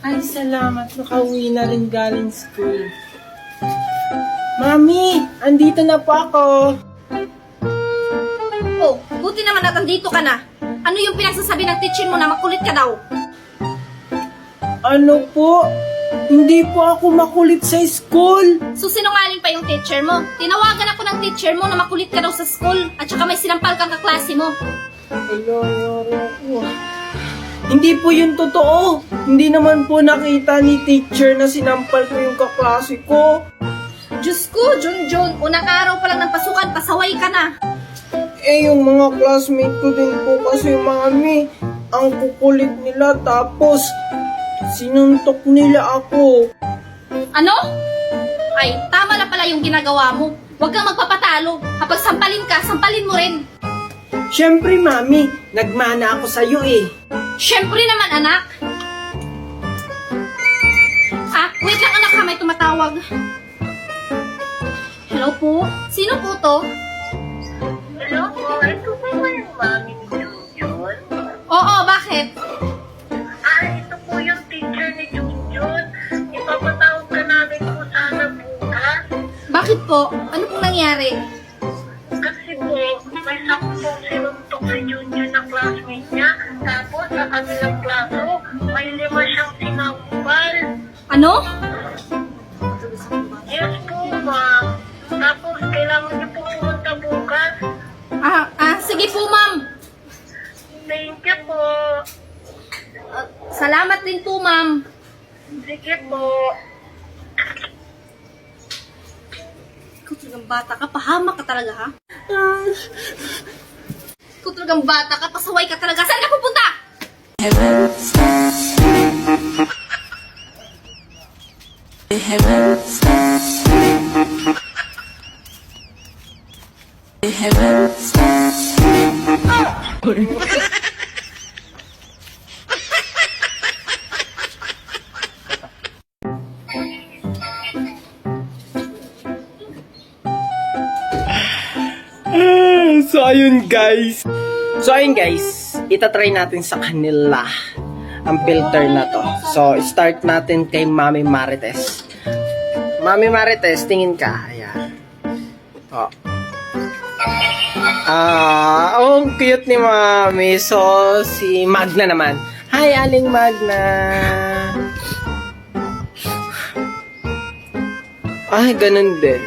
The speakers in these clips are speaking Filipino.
Ay, salamat. Nakauwi na rin galing school. Mami, andito na po ako. Oh, buti naman at andito ka na. Ano yung pinagsasabi ng teacher mo na makulit ka daw? Ano po? Hindi po ako makulit sa school. So sinungaling pa yung teacher mo. Tinawagan ako ng teacher mo na makulit ka daw sa school at saka may sinampal kang kaklase mo. Hello, Yoro. Hindi po yun totoo. Hindi naman po nakita ni teacher na sinampal ko yung kaklase ko. Diyos ko, Junjun, unang araw pa lang ng pasukan, pasaway ka na. Eh, yung mga classmate ko din po kasi, mami, ang kukulit nila tapos sinuntok nila ako. Ano? Ay, tama na pala yung ginagawa mo. Huwag kang magpapatalo. Kapag sampalin ka, sampalin mo rin. Siyempre, mami, nagmana ako sa'yo eh. Siyempre naman, anak. Wait lang anak ha, may tumatawag. Hello po? Sino po to? Hello po, ito po ba yung mami ni Junjun? Oo, bakit? Ito po yung teacher ni Junjun. Ipapatawag ka namin po sana bukas. Bakit po? Ano pong nangyari? Kasi po, may saktong sinuntok si Junjun na classmate niya. Tapos sa kabilang klaso, may 5 siyang sinampal. Ano? Yes po, ma'am. Tapos kailangan niyo po pumunta bukas. Sige po ma'am. Thank you po. Salamat din po ma'am. Sige po. Ikaw talagang bata ka, pahamak ka talaga ha? Ikaw talagang bata ka, pasaway ka talaga. Saan ka pupunta? So, ayun guys. Itatry natin sa kanila ang filter na to. So, start natin kay Mami Marites. Mami Marites, tingin ka. Ayan. Oh. Ang cute ni Mami. So, si Magna naman. Hi, Aling Magna. Ay, ganun din.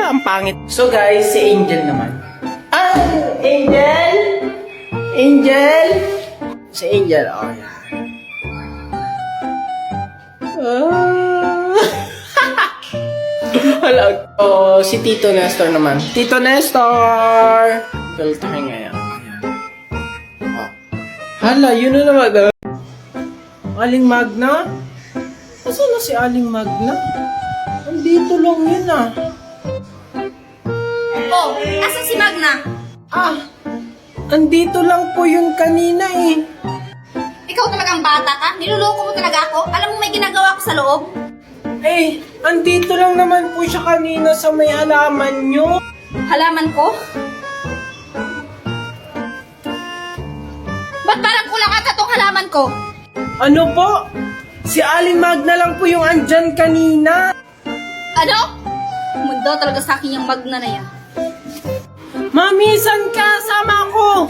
Ang pangit. So guys, si Angel naman. Angel! Angel! Si Angel, oh yan. Hala, oh, si Tito Nestor naman. Tito Nestor! Filter ngayon. Ayan. Oh. Hala, yun na naman. Aling Magna? Saan na si Aling Magna? Andito lang yun ah. Oh, asan si Magna? Andito lang po yung kanina eh. Ikaw talagang bata ka? Niluloko mo talaga ako? Alam mo may ginagawa ko sa loob? Eh, andito lang naman po siya kanina sa may halaman nyo. Halaman ko? Ba't parang kulang ata tong halaman ko? Ano po? Si Aling Magna lang po yung andyan kanina. Ano? Mundo talaga sa akin yung Magna na yan. Mami, saan ka? Sama ako.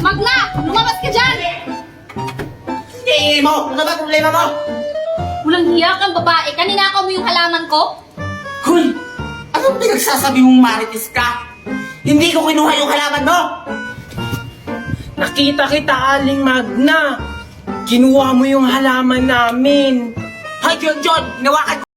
Magna! Lumabas ka dyan! Hindi mo! Ano ba problema mo? Walang hiya kang babae. Kaninakaw mo yung halaman ko? Hoy! Anong pinagsasabi mong marites ka? Hindi ko kinuha yung halaman mo! Nakita kita, Aling Magna. Kinuha mo yung halaman namin. Hoy, John! Hinawakan ko!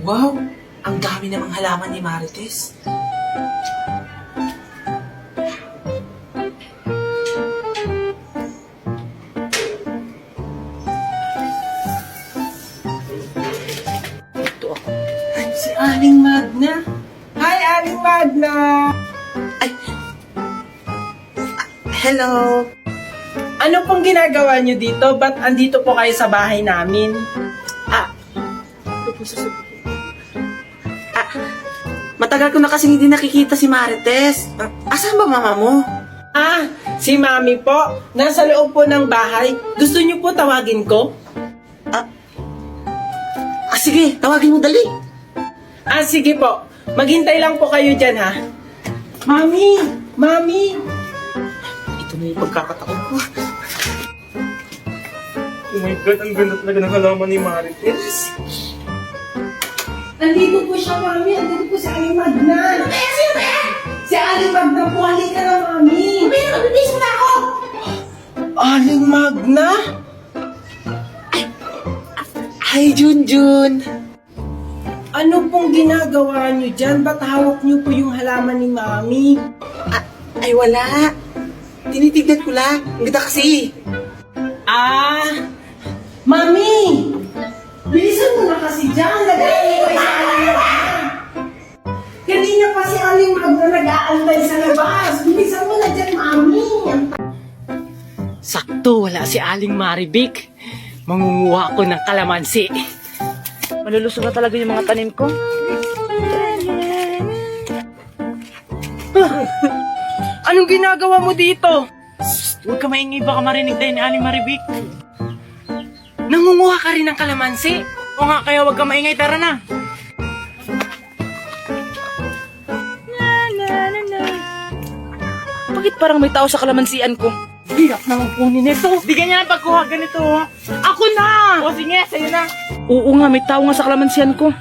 Wow! Ang dami namang halaman ni Marites. Si Aling Magna. Hi, Aling Magna. Hello! Ano pong ginagawa nyo dito? Ba't andito po kayo sa bahay namin? Matagal ko na kasi hindi nakikita si Marites. Asan ba mama mo? Si Mami po. Nasa loob po ng bahay. Gusto nyo po tawagin ko? Sige, tawagin mo dali. Sige po. Maghintay lang po kayo dyan, ha? Mami! Mami! Ito na yung pagkakataon ko. Oh my God, ang ganda talaga ng halaman ni Marites. Nandito po siya, Mami. Nandito po si Aling Magna. Si Aling Magna po. Halika na, Mami. Mabilis mo na ako! Aling Magna? Hi, Junjun. Ano pong ginagawa niyo dyan? Ba't hawak niyo po yung halaman ni Mami? Ay, wala. Tinitignan ko lang. Ang ganda kasi. Mami! Bilisan mo na kasi dyan. Nagaling ko sa labas. Kanina pa si Aling Magna nag-aantay sa labas. Bilisan mo na dyan, Mami. Sakto, wala si Aling Maribik. Mangunguha ko ng kalamansi. Malulusog na talaga yung mga tanim ko. Anong ginagawa mo dito? Huwag ka maingay, baka marinig tayo ni Aling Maribik. Nangunguha ka rin ng kalamansi? O nga, kaya huwag ka maingay, tara na. Bakit parang may tao sa kalamansian ko? Hirap naman kunin ito. Di ganyan ang pagkuha, ganito. Ako na! O sige, sa'yo na. Oo nga, may tao nga sa kalamansian ko.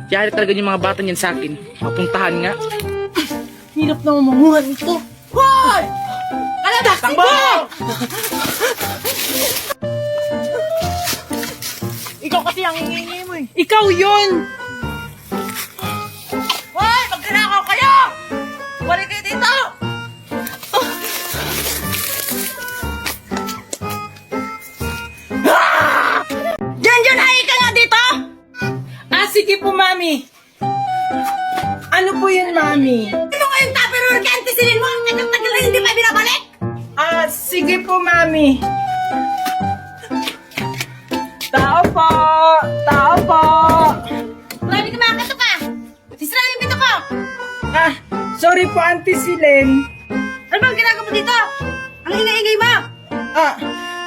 Yari talaga yung mga bata niyan sa akin. Mapuntahan nga. Hirap naman manguha nito. Hoy! Kalabas! Takbo! Ikaw kasi ang hingi mo eh. Ikaw yun! Hoy! Magkanakaw kayo! Balik kayo dito! Junjun, hay ka nga dito! Sige po, Mami. Ano po yun, Mami? Ano nga yung tupperware ka antisilin mo? Ang tagal na hindi pa binabalik? Sige po, Mami. Tao po! Tao po! Grabe ka mga kato ka! Sisira yung pito ko! Sorry po, Auntie Silen. Ano bang ginagawa mo dito? Ang ingay-ingay mo!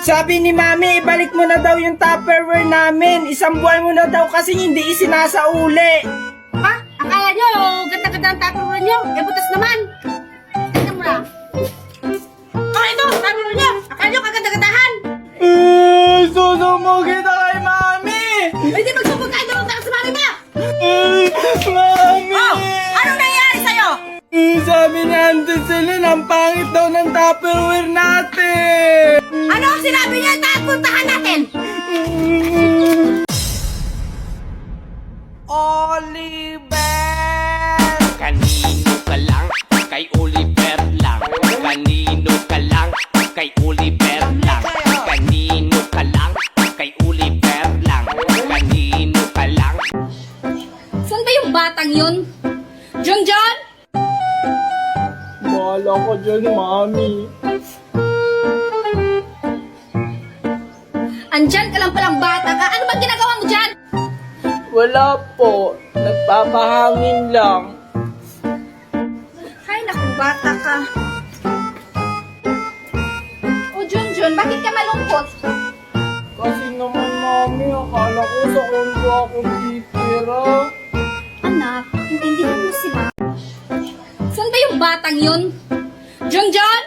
Sabi ni Mami, ibalik mo na daw yung Tupperware namin. Isang buwan mo na daw kasi hindi isinasauli. Ha? Akala nyo, ganda-ganda ang tupperware nyo. Eh, butas naman. Tignan mo na. Ito, tupperware nyo. Akala nyo, kaganda-gandahan. Susumo kita kay Mami! Hindi magsubog kayo doon sa mami mo. Mami! Anong nangyayari sa'yo? Sabi ni Auntie Silen, ang pangit daw ng Tupperware natin! Ano ang sinabi niya? Puntahan natin. Oliver! Kanino ka lang, kay Oliver lang. Kanino ka lang, kay Oliver lang. Kanino ka lang, kay Oliver lang. Kanino ka lang. Saan ba yung batang yun? Junjun? Bahala ko dyan, Mami. Andyan ka lang palang bata ka. Ano bang ginagawa mo dyan? Wala po. Nagpapahangin lang. Ay, naku, bata ka. O, Junjun, bakit ka malungkot? Kasi naman, Mami, akala ko sa kondo ako titira. Anak, intindihan mo sila. Saan ba yung batang yun? Junjun?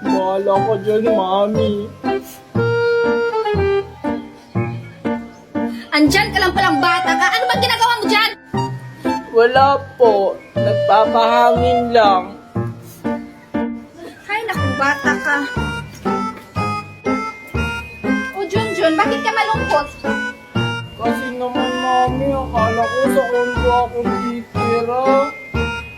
Bahala ko dyan, Mami. Andyan ka lang palang bata ka. Ano bang ginagawa mo dyan? Wala po. Nagpapahangin lang. Ay, naku, bata ka. O, Junjun, bakit ka malungkot? Kasi naman, Mami, akala ko sa kondo ako titira.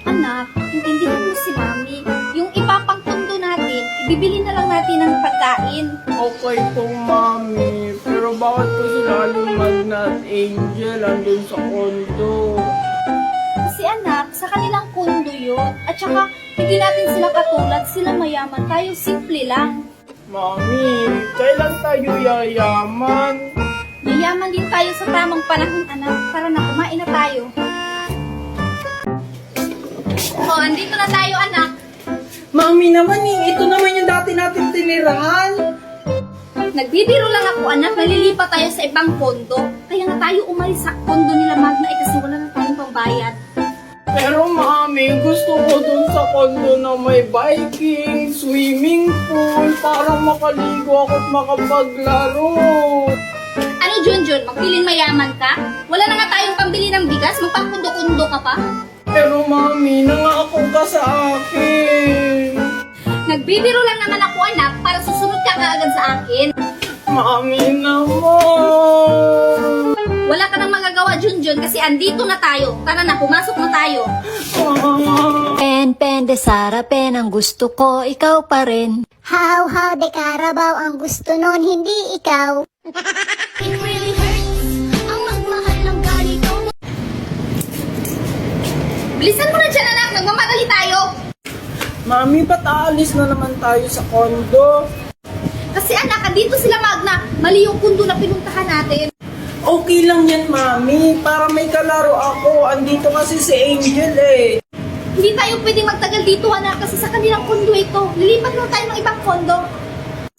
Anak, intindihan mo si Mami. Yung ipapangtundo natin, ibibili na lang natin ng pagkain. Okay po, Mami. Pero bakit po sila Aling Magna at Angel andun sa kondo? Kasi Kasi anak, sa kanilang kondo yun. At saka, hindi natin sila katulad, sila mayaman, tayo simple lang. Mami, kailan tayo yayaman? Yayaman din tayo sa tamang panahon, anak. Tara na, kumain na tayo. Oh, andito na tayo, anak. Mami naman ito naman yung dati natin tinirahan. Nagbibiro lang ako, anak. Nalilipat tayo sa ibang kondo. Kaya nga tayo umalis sa kondo nila Magna kasi wala na tayong pambayad. Pero mami, gusto ko dun sa kondo na may biking, swimming pool, para makaligo ako at makapaglaro. Ano, Junjun? Magpiling mayaman ka? Wala na nga tayong pambili ng bigas? Magpakundo-kundo ka pa? Pero mami, nangako ka sa akin. Nagbibiro lang naman ako, anak, para susunod ka kaagad sa akin. Mami naman. Wala ka nang magagawa, Junjun, kasi andito na tayo. Tara na, pumasok na tayo. Pen de Sara, pen ang gusto ko, ikaw pa rin. How de Carabao ang gusto nun, hindi ikaw. It really hurts, ang magmahal ng ganito. Bilisan mo na dyan, anak. Nagmamadali tayo. Mami, ba't aalis na naman tayo sa kondo? Kasi anak, andito sila Magna. Mali yung kundo na pinuntahan natin. Okay lang yan, Mami. Para may kalaro ako. Andito kasi si Angel eh. Hindi tayo pwedeng magtagal dito, anak, kasi sa kanilang kondo ito. Lilipat lang tayo ng ibang kondo.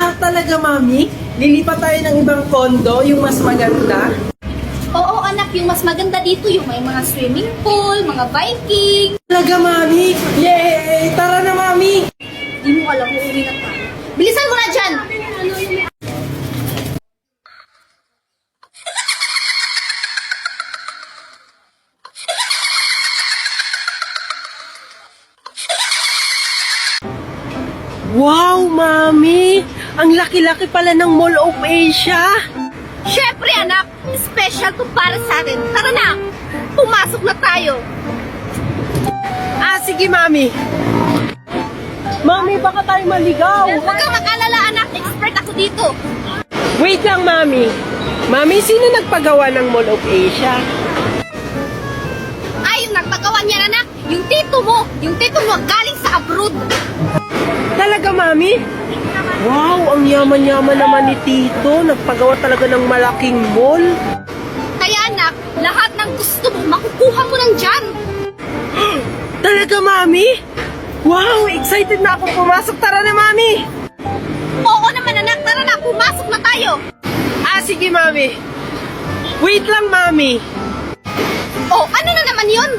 Ah, talaga, Mami? Lilipat tayo ng ibang kondo, yung mas maganda? Oo, anak, yung mas maganda dito, yung may mga swimming pool, mga biking. Talaga, Mami? Yay! Tara na, Mami! Hindi mo alam, uuwi na tayo. Bilisan mo na dyan! Wow, Mami! Ang laki-laki pala ng Mall of Asia! Syempre, anak, special to para sa atin. Tara na, pumasok na tayo. Ah, sige, Mami! Mami, baka tayo maligaw! Huwag kang mag-alala, anak, expert ako dito. Wait lang, Mami! Mami, sino nagpagawa ng Mall of Asia? Ay, yung nagpagawa niya, anak, yung tito mo galing sa abroad. Talaga, Mami? Wow, ang yaman-yaman naman ni Tito. Nagpagawa talaga ng malaking mall. Kaya, anak, lahat ng gusto mo, makukuha mo lang dyan. Talaga, Mami? Wow, excited na ako pumasok. Tara na, Mami! Oo naman, anak, tara na, pumasok na tayo. Ah, sige, Mami. Wait lang, Mami. Oh, ano na naman yun?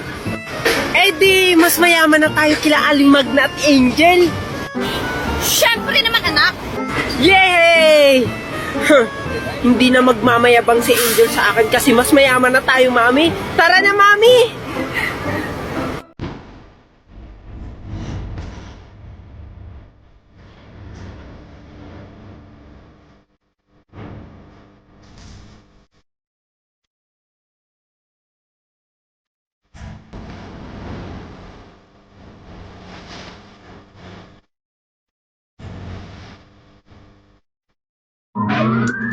Eh di, mas mayaman na tayo kila Aling Magna at Angel. Syempre naman, anak. Yay! Hindi na magmamayabang si Angel sa akin kasi mas mayaman na tayo, Mami. Tara na, Mami!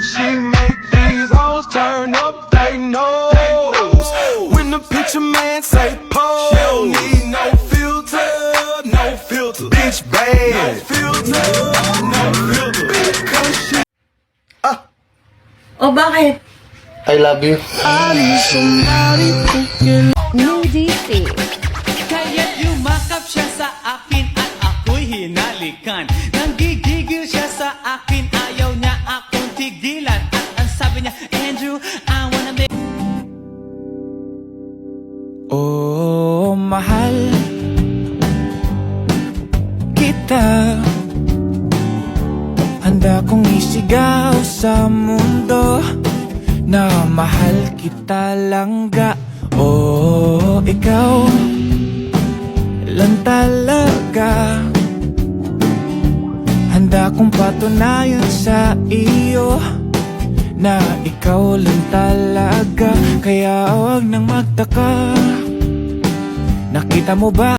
She make these hoes turn up they nose. When the picture man say pose, she don't need no filter, no filter. Bitch bad, no filter, no filter. Because she O, bakit? I love you. Kaya't yumakap siya sa akin at ako'y hinalikan. Nanggigigil siya sa akin, ayaw niya akong tigilan. At ang sabi niya, Andrew, I wanna be... oh, mahal kita. Handa kong isigaw sa mundo na mahal kita langga. Oh, ikaw lang talaga. Handa kong patunayan sa iyo na ikaw lang talaga. Kaya huwag nang magtaka. Nakita mo ba